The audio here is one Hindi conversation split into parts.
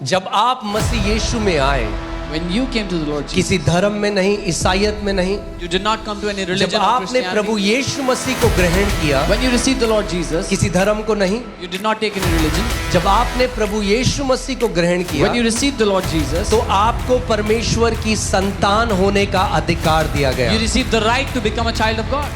जब आप मसीह यीशु में आए, When you came to the Lord Jesus, किसी धर्म में नहीं, ईसाईयत में नहीं, you did not come to any जब religion or आपने प्रभु Christianity. यीशु मसीह को ग्रहण किया, When you received the Lord Jesus, किसी धर्म को नहीं, you did not take any religion. जब आपने प्रभु यीशु मसीह को ग्रहण किया, When you received the Lord Jesus, तो आपको परमेश्वर की संतान होने का अधिकार दिया you गया। received the right to become a child of God.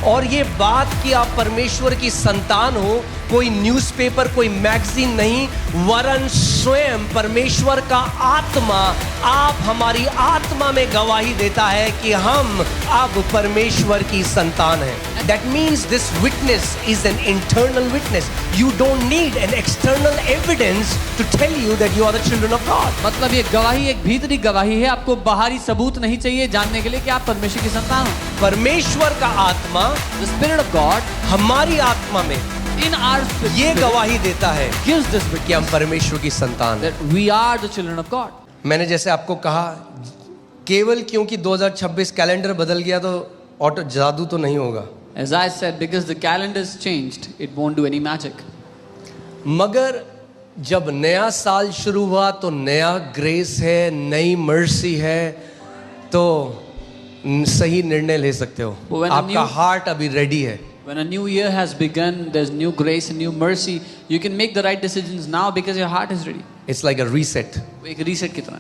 और ये बात कि आप परमेश्वर की संतान हो, कोई न्यूज़पेपर, कोई मैगजीन नहीं, वरन स्वयं परमेश्वर का आत्मा आप हमारी आत्मा में गवाही देता है कि हम अब परमेश्वर की संतान हैं। That means this witness is an internal witness. You don't need an external evidence to tell you that you are the children of God. मतलब ये गवाही एक भीतरी गवाही है, आपको बाहरी सबूत नहीं चाहिए जानने के लिए कि आप परमेश्वर की संतान हो। परमेश्वर का आत्मा The Spirit of God हमारी आत्मा में in our ये spirit गवाही देता है gives this कि हम witness परमेश्वर की संतान हैं। that we are the children of God. मैंने जैसे आपको कहा, केवल क्योंकि 2026 कैलेंडर बदल गया तो ऑटो जादू तो नहीं होगा, As I said, because the calendar's changed, it won't do any magic. मगर जब नया साल शुरू हुआ तो नया ग्रेस है, नई मर्सी है, तो सही निर्णय ले सकते हो। When a आपका new- हार्ट अभी रेडी है। When a new year has begun, there's new grace and new mercy. You can make the right decisions now because your heart is ready. It's like a reset. वो एक रीसेट की तरह।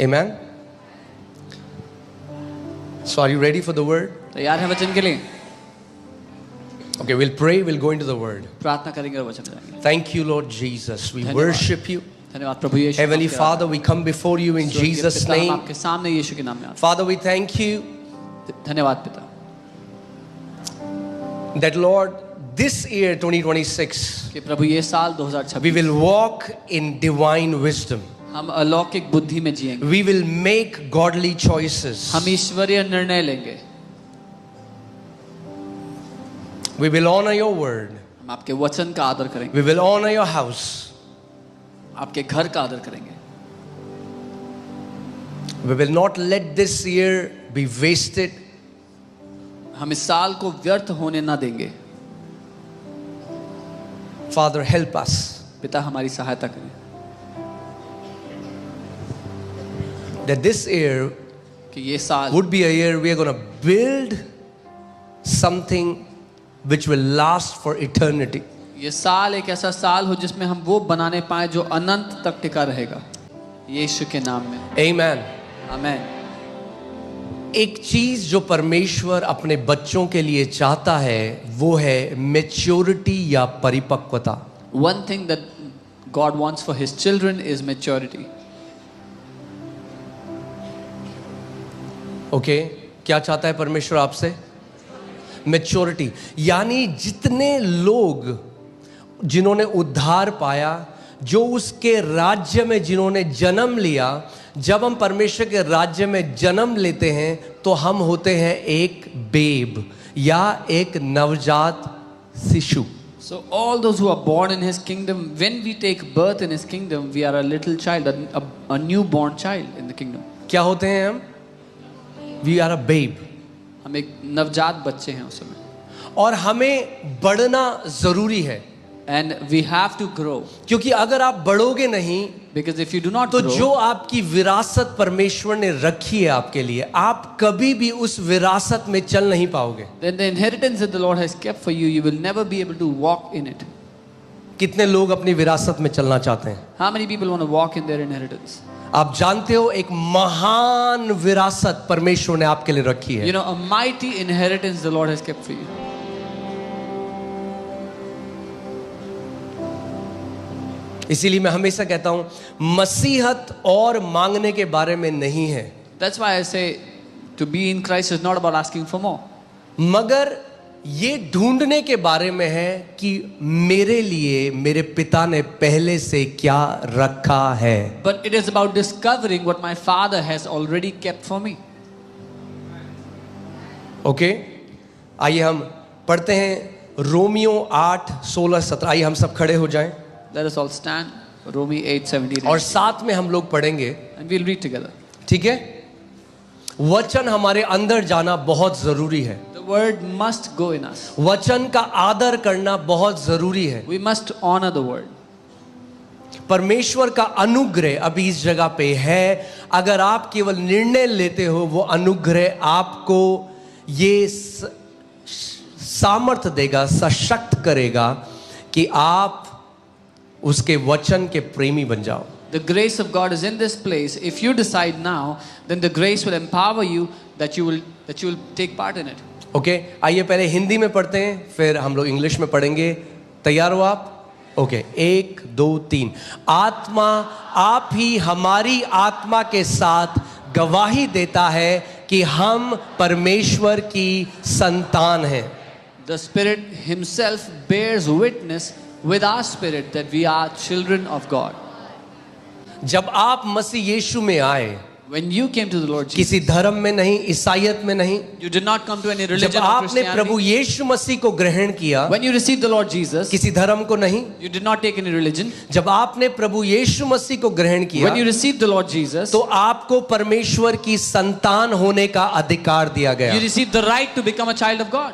आमेन। So are you ready for the word? तैयार है वचन के लिए? Okay, we'll pray, we'll go into the word. प्रार्थना करेंगे और वचन में जाएंगे। Thank you, Lord Jesus. We धन्यवाद। worship you. धन्यवाद प्रभु यीशु। Heavenly Father, we come before you in स्वर्गीय Jesus' पिता, हम name. आपके सामने यीशु के नाम में आते Father, we thank you हैं। धन्यवाद पिता। that, Lord, this year 2026, कि प्रभु ये साल we 2026 will walk in divine wisdom. हम अलौकिक बुद्धि में जिएंगे। We will make godly choices. हम ईश्वरीय निर्णय लेंगे। We will honor your word. हम आपके वचन का आदर करेंगे। We will honor your house. आपके घर का आदर करेंगे। We will not let this year be wasted. हम इस साल को व्यर्थ होने ना देंगे। Father, help us. पिता हमारी सहायता करें That this year कि ये साल would be a year we are going to build something which will last for eternity. ये साल एक ऐसा साल हो जिसमें हम वो बनाने पाए जो अनंत तक टिका रहेगा, यीशु के नाम में। Amen. आमेन। एक चीज जो परमेश्वर अपने बच्चों के लिए चाहता है वो है मैच्योरिटी या परिपक्वता। One thing that God wants for His children is maturity. Okay, क्या चाहता है परमेश्वर आपसे? मैच्योरिटी। यानी जितने लोग जिन्होंने उद्धार पाया, जो उसके राज्य में जिन्होंने जन्म लिया, जब हम परमेश्वर के राज्य में जन्म लेते हैं तो हम होते हैं एक बेब या एक नवजात शिशु। So all those who are born in His kingdom, when we take birth in His kingdom, we are a little child, a newborn child in the kingdom. क्या होते हैं हम? We are a babe. हम एक नवजात बच्चे हैं उस समय। और हमें बढ़ना जरूरी है, And we have to grow. क्योंकि अगर आप बढ़ोगे नहीं Because if you do not तो grow, जो आपकी विरासत परमेश्वर ने रखी है आपके लिए, आप कभी भी उस विरासत में चल नहीं पाओगे। then the inheritance that the Lord has kept for you, you will never be able to walk in it. कितने लोग अपनी विरासत में चलना चाहते हैं? How many people want to walk in their inheritance? आप जानते हो एक महान विरासत परमेश्वर ने आपके लिए रखी है। You know, a mighty inheritance the Lord has kept for you. इसीलिए मैं हमेशा कहता हूं मसीहत और मांगने के बारे में नहीं है, That's why I say to be in Christ is not about asking for more. मगर ये ढूंढने के बारे में है कि मेरे लिए मेरे पिता ने पहले से क्या रखा है। But it is about discovering what my Father has already kept for me. Okay, आइए हम पढ़ते हैं रोमियो 8:16-17। आइए हम सब खड़े हो जाएं Let us all stand. Romans 8:17. और साथ में हम लोग पढ़ेंगे, And we'll read together. ठीक है? वचन हमारे अंदर जाना बहुत जरूरी है। The word must go in us. वचन का आदर करना बहुत जरूरी है। We must honor the word. परमेश्वर का अनुग्रह अभी इस जगह पे है। अगर आप केवल निर्णय लेते हो, वो अनुग्रह आपको ये सामर्थ्य देगा, सशक्त करेगा कि आप उसके वचन के प्रेमी बन जाओ। The grace of God is in this place. If you decide now, then the grace will empower you that you will take part in it. Okay, आइए पहले हिंदी में पढ़ते हैं, फिर हम लोग इंग्लिश में पढ़ेंगे। तैयार हो आप? ओके, 1 2 3। आत्मा आप ही हमारी आत्मा के साथ गवाही देता है कि हम परमेश्वर की संतान हैं। The Spirit Himself bears witness with our spirit that we are children of God. जब आप मसीह यीशु में आए, When you came to the Lord Jesus, किसी धर्म में नहीं, ईसाईयत में नहीं, you did not come to any religion जब or आपने प्रभु Christianity. यीशु मसीह को ग्रहण किया, When you received the Lord Jesus, किसी धर्म को नहीं, you did not take any religion. जब आपने प्रभु यीशु मसीह को ग्रहण किया, When you received the Lord Jesus, तो आपको परमेश्वर की संतान होने का अधिकार दिया गया। you received the right to become a child of God.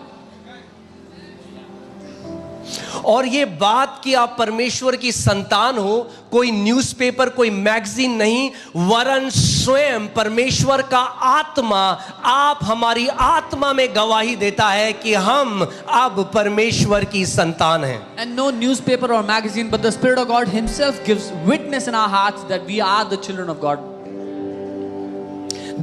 और ये बात कि आप परमेश्वर की संतान हो, कोई न्यूज़पेपर, कोई मैगजीन नहीं, वरन स्वयं परमेश्वर का आत्मा आप हमारी आत्मा में गवाही देता है कि हम अब परमेश्वर की संतान हैं। And no newspaper or magazine, but the Spirit of God Himself gives witness in our hearts that we are the children of God.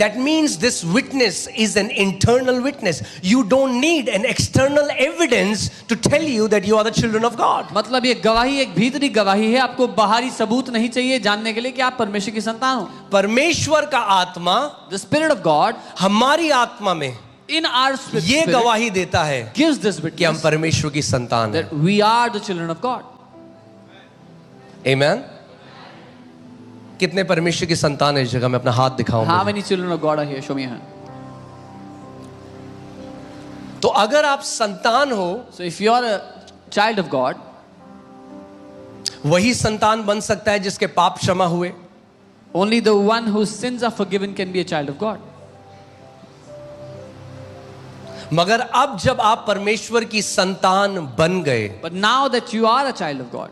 That means this witness is an internal witness. You don't need an external evidence to tell you that you are the children of God. मतलब ये गवाही एक भीतरी गवाही है, आपको बाहरी सबूत नहीं चाहिए जानने के लिए कि आप परमेश्वर की संतान हो। परमेश्वर का आत्मा The Spirit of God हमारी आत्मा में in our spirit ये गवाही देता है gives this कि हम witness परमेश्वर की संतान हैं। that we are the children of God. Amen? कितने परमेश्वर की संतान है इस जगह में? अपना हाथ दिखाओ How मुझे। many children of God are here? Show me your hand. तो अगर आप संतान हो, So if you are a child of God, वही संतान बन सकता है जिसके पाप क्षमा हुए। only the one whose sins are forgiven can be a child of God. मगर अब जब आप परमेश्वर की संतान बन गए, But now that you are a child of God,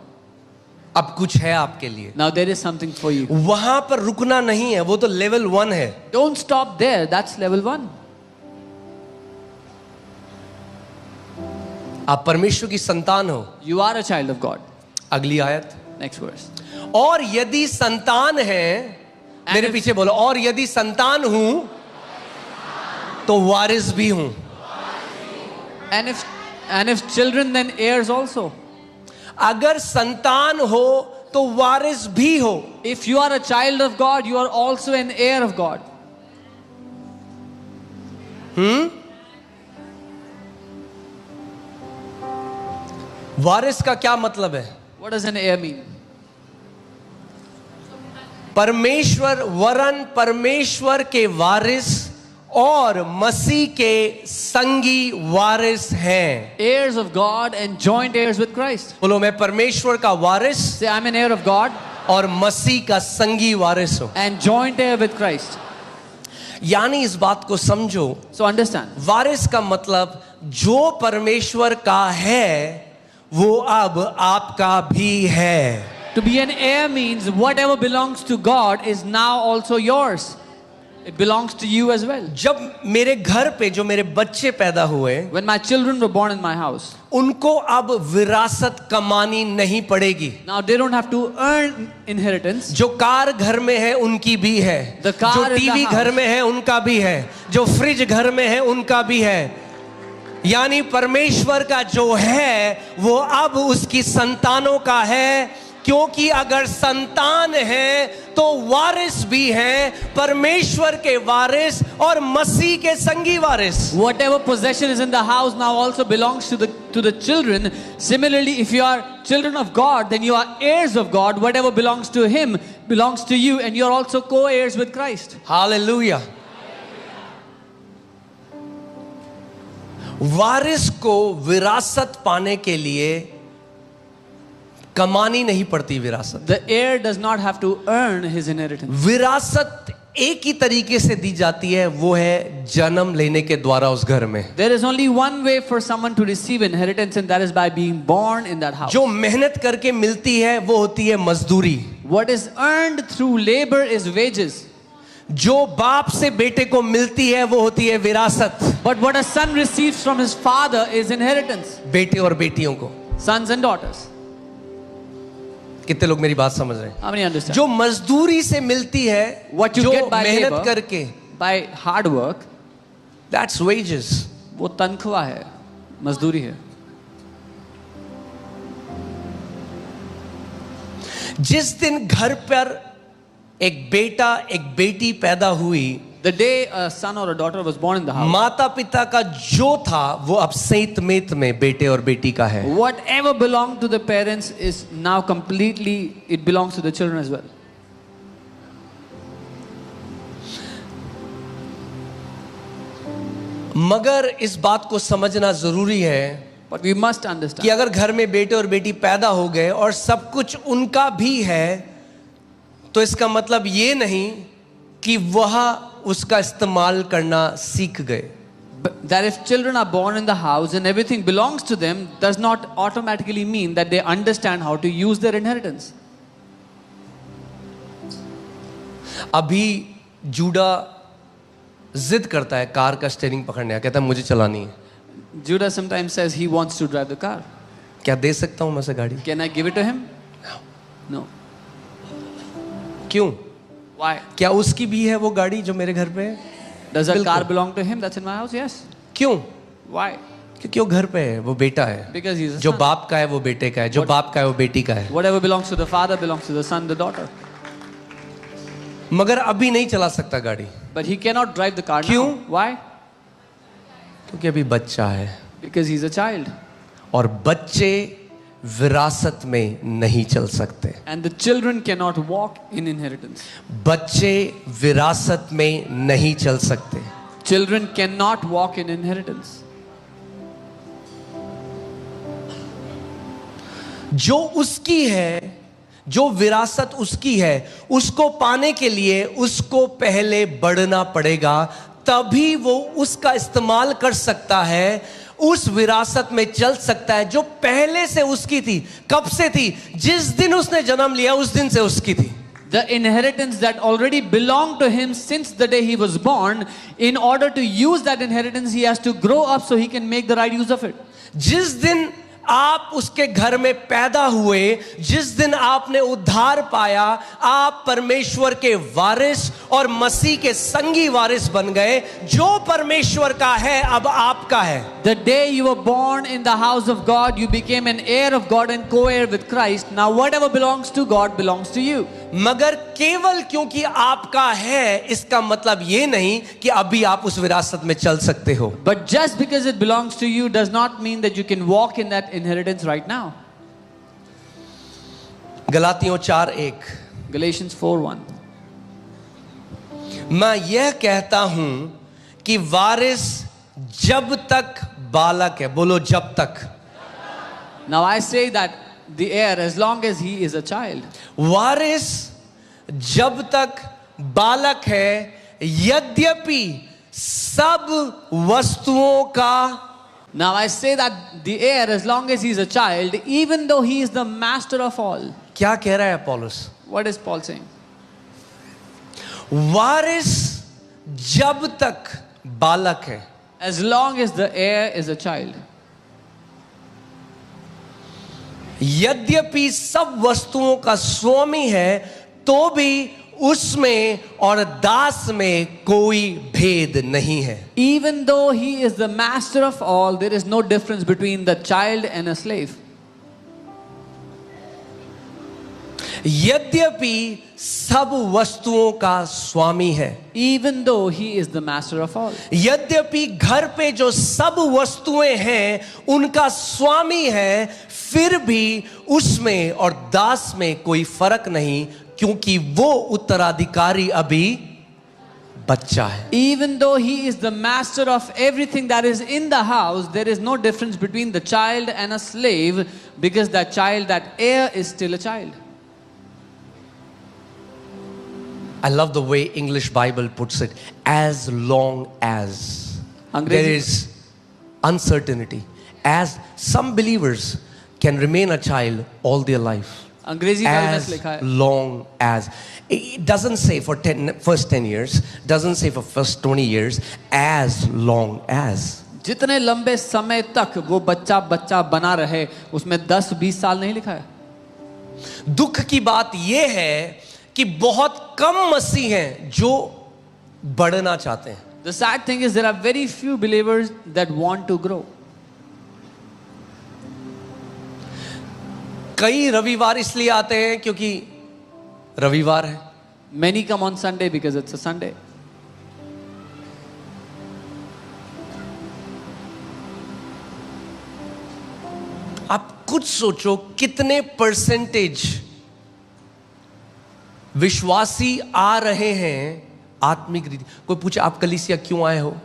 अब कुछ है आपके लिए। now there is something for you. वहां पर रुकना नहीं है, वो तो लेवल 1 है। Don't stop there. That's level 1. आप परमेश्वर की संतान हो। You are a child of God. अगली आयत। Next verse. और यदि संतान है, मेरे पीछे बोलो, और यदि संतान हूं तो वारिस भी हूं। And if children, then heirs also. अगर संतान हो तो वारिस भी हो। If you are a child of God, you are also an heir of God. वारिस का क्या मतलब है? What does an heir mean? परमेश्वर वरन परमेश्वर के वारिस और मसीह के संगी वारिस हैं। Heirs of God and joint heirs with Christ. बोलो, मैं परमेश्वर का वारिस Say, I'm an heir of God और मसीह का संगी वारिस हूं। and joint heir with Christ. यानी इस बात को समझो, So understand. वारिस का मतलब जो परमेश्वर का है वो अब आपका भी है। To be an heir means whatever belongs to God is now also yours. It belongs to you as well. जब मेरे घर पे जो मेरे बच्चे पैदा हुए, When my children were born in my house, उनको अब विरासत कमानी नहीं पड़ेगी। now they don't have to earn inheritance. जो कार घर में है उनकी भी है, The car जो in the टीवी house. घर में है उनका भी है, जो फ्रिज घर में है उनका भी है। यानी परमेश्वर का जो है वो अब उसकी संतानों का है, क्योंकि अगर संतान है तो वारिस भी हैं, परमेश्वर के वारिस और मसीह के संगी वारिस। Whatever possession is in the house now also belongs to the children. Similarly, if you are children of God, then you are heirs of God. Whatever belongs to Him belongs to you, and you are also co-heirs with Christ. Hallelujah. वारिस को विरासत पाने के लिए कमानी नहीं पड़ती। विरासत The heir does not have to earn his inheritance. विरासत एक ही तरीके से दी जाती है, वो है जन्म लेने के द्वारा उस घर में। There is only one way for someone to receive inheritance, and that is by being born in that house. जो मेहनत करके मिलती है वो होती है मजदूरी। What is earned through labor is wages. जो बाप से बेटे को मिलती है वो होती है विरासत। But what a son receives from his father is inheritance. बेटे और बेटियों को। Sons and daughters. कितने लोग मेरी बात समझ रहे हैं? How many understand? जो मजदूरी से मिलती है, What you जो get by मेहनत labor, करके, by hard work, that's wages। वो तनख्वाह है, मजदूरी है। जिस दिन घर पर एक बेटा एक बेटी पैदा हुई, The day a son or a daughter was born in the house, माता पिता का जो था वो अब सहित मेत में बेटे और बेटी का है। whatever belonged to the parents is now completely, it belongs to the children as well. मगर इस बात को समझना जरूरी है But we must कि understand, अगर घर में बेटे और बेटी पैदा हो गए और सब कुछ उनका भी है, तो इसका मतलब ये नहीं कि वह उसका इस्तेमाल करना सीख गए। that if children are born in the house and everything belongs to them, does not automatically mean that they understand how to use their inheritance. अभी जूडा जिद करता है कार का स्टीयरिंग पकड़ने का, कहता है मुझे चलानी है। Judah sometimes says he wants to drive the car. क्या दे सकता हूं मैं उसे गाड़ी? Can I give it to him? No. क्यों? Why? क्या उसकी भी है वो गाड़ी जो मेरे घर पे है? Does that car बिल्कुल। belong to him that's in my house? Yes. क्यों? Why? क्योंकि वो घर पे है, वो बेटा है। Because he's a जो son. बाप का है वो बेटे का है, जो बाप का है वो बेटी का है। Whatever belongs to the father belongs to the son, the daughter. मगर अभी नहीं चला सकता गाड़ी, But he cannot drive the car क्यों? now. Why? क्योंकि अभी बच्चा है Because he's a child. और बच्चे विरासत में नहीं चल सकते। And the children cannot walk in inheritance. बच्चे विरासत में नहीं चल सकते। Children cannot walk in inheritance. जो उसकी है, जो विरासत उसकी है, उसको पाने के लिए उसको पहले बढ़ना पड़ेगा, तभी वो उसका इस्तेमाल कर सकता है, उस विरासत में चल सकता है जो पहले से उसकी थी। कब से थी? जिस दिन उसने जन्म लिया उस दिन से उसकी थी। The inheritance that already belonged to him since the day he was born, in order to use that inheritance, he has to grow up so he can make the right use of it. जिस दिन आप उसके घर में पैदा हुए, जिस दिन आपने उद्धार पाया, आप परमेश्वर के वारिस और मसीह के संगी वारिस बन गए। जो परमेश्वर का है अब आपका है। The day you were born in the house of God, you became an heir of God and co-heir with Christ. Now whatever belongs to God belongs to you. मगर केवल क्योंकि आपका है, इसका मतलब ये नहीं कि अभी आप उस विरासत में चल सकते हो। But just because it belongs to you does not mean that you can walk in that inheritance right now. गलातियों 4:1 Galatians 4:1. मैं यह कहता हूं कि वारिस जब तक बालक है, बोलो जब तक। Now I say that the heir, as long as he is a child, वारिस जब तक बालक है, यद्यपि सब वस्तुओं का। now I say that the heir, as long as he is a child, even though he is the master of all. क्या कह रहा है पौलुस? What is Paul saying? वारिस जब तक बालक है, As long as the heir is a child, यद्यपि सब वस्तुओं का स्वामी है, तो भी उसमें और दास में कोई भेद नहीं है। even though he is the master of all, there is no difference between the child and a slave. यद्यपि सब वस्तुओं का स्वामी है, Even though he is the master of all. यद्यपि घर पे जो सब वस्तुएं हैं उनका स्वामी है, फिर भी उसमें और दास में कोई फर्क नहीं, क्योंकि वो उत्तराधिकारी अभी बच्चा है। Even though he is the master of everything that is in the house, there is no difference between the child and a slave, because that child, that heir, is still a child. I love the way English Bible puts it. As long as there is uncertainty, as some believers can remain a child all their life. अंग्रेजी बाइबल में As लिखा है, long as. It doesn't say for first 10 years, doesn't say for first 20 years, as long as. जितने लंबे समय तक वो बच्चा बच्चा बना रहे, उसमें 10-20 साल नहीं लिखा है। दुख की बात यह है कि बहुत कम मसीह हैं जो बढ़ना चाहते हैं। The sad thing is there are very few believers that want to grow. कई रविवार इसलिए आते हैं क्योंकि रविवार है। Many come on Sunday because it's a Sunday. आप खुद सोचो कितने परसेंटेज विश्वासी आ रहे हैं आत्मिक रीति। कोई पूछे आप कलीसिया क्यों आए हो,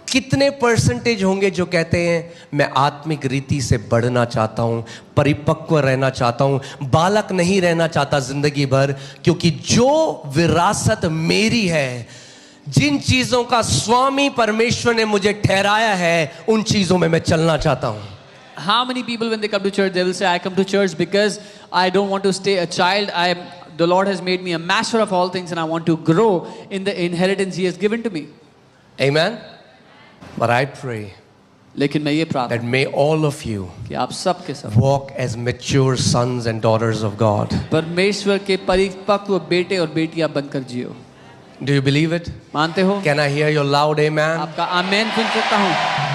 कितने परसेंटेज होंगे जो कहते हैं मैं आत्मिक रीति से बढ़ना चाहता हूं, परिपक्व रहना चाहता हूं, बालक नहीं रहना चाहता जिंदगी भर, क्योंकि जो विरासत मेरी है, जिन चीजों का स्वामी परमेश्वर ने मुझे ठहराया है, उन चीजों में मैं चलना चाहता हूं। How many people when they come to church, they will say, I come to church because I don't want to stay a child. The Lord has made me a master of all things and I want to grow in the inheritance He has given to me. Amen. But I pray लेकिन मैं ये that प्रार्थना may all of you कि आप सब के सब walk as mature sons and daughters of God. परमेश्वर के परिपक्व बेटे और बेटियां बनकर जियो। Do you believe it? मानते हो? Can I hear your loud amen? आपका आमेन सुन सकता हूँ।